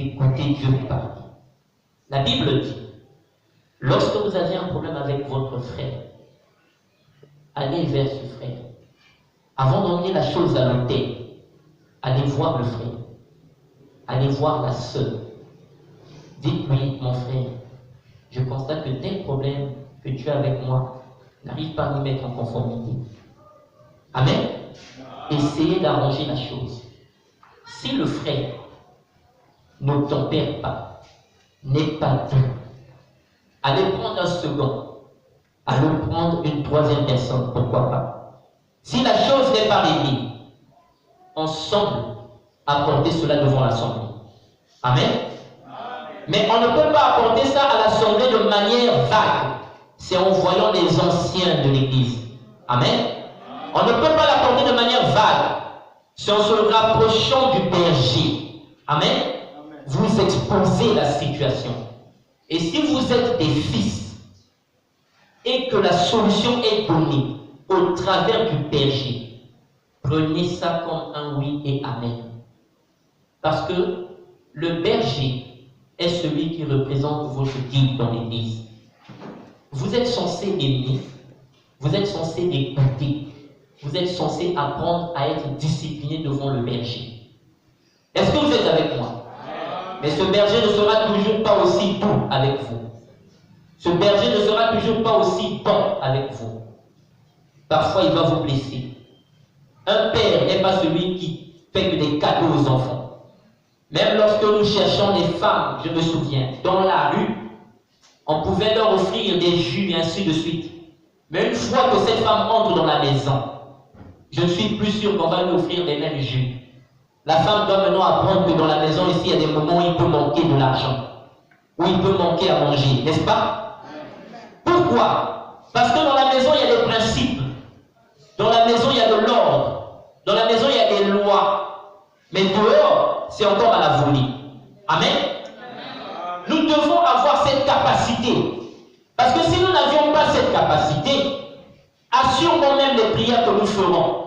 écoutez Dieu parler. La Bible dit, lorsque vous avez un problème avec votre frère, allez vers ce frère. Avant d'emmener la chose à l'autel, allez voir le frère. Allez voir la sœur. Dites-lui, mon frère, je constate que tel problème que tu as avec moi n'arrive pas à nous mettre en conformité. Amen. Essayez d'arranger la chose. Si le frère ne tempère pas, n'est pas doux, allez prendre un second, allez prendre une troisième personne, pourquoi pas. Si la chose n'est pas réglée, ensemble, apporter cela devant l'Assemblée. Amen. Mais on ne peut pas apporter ça à l'Assemblée de manière vague. C'est en voyant les anciens de l'Église. Amen. On ne peut pas l'apporter de manière vague. C'est en se rapprochant du berger. Amen. Vous exposez la situation. Et si vous êtes des fils et que la solution est donnée au travers du berger, prenez ça comme un oui et amen. Parce que le berger est celui qui représente votre guide dans l'Église. Vous êtes censé aimer, vous êtes censé écouter, vous êtes censé apprendre à être discipliné devant le berger. Est-ce que vous êtes avec moi? Mais ce berger ne sera toujours pas aussi doux avec vous. Ce berger ne sera toujours pas aussi bon avec vous. Parfois, il va vous blesser. Un père n'est pas celui qui fait que des cadeaux aux enfants. Même lorsque nous cherchons les femmes, je me souviens, dans la rue, on pouvait leur offrir des jus et ainsi de suite. Mais une fois que cette femme entre dans la maison, je ne suis plus sûr qu'on va lui offrir les mêmes jus. La femme doit maintenant apprendre que dans la maison ici, il y a des moments où il peut manquer de l'argent, où il peut manquer à manger, n'est-ce pas? Pourquoi? Parce que dans la maison, il y a des principes. Dans la maison, il y a de l'ordre. Dans la maison, il y a des lois. Mais dehors, c'est encore à la volée. Amen. Nous devons avoir cette capacité. Parce que si nous n'avions pas cette capacité, assurément même les prières que nous ferons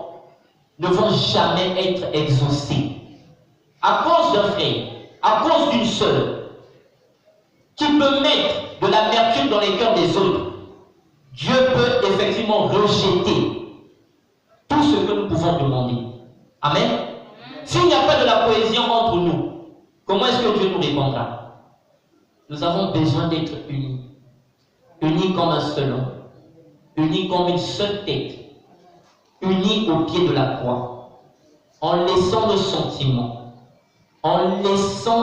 ne vont jamais être exaucées. À cause d'un frère, à cause d'une sœur, qui peut mettre de l'amertume dans les cœurs des autres, Dieu peut effectivement rejeter tout ce que nous pouvons demander. Amen. S'il n'y a pas de la cohésion entre nous, comment est-ce que Dieu nous répondra? Nous avons besoin d'être unis. Unis comme un seul homme. Unis comme une seule tête. Unis au pied de la croix. En laissant nos sentiments. En laissant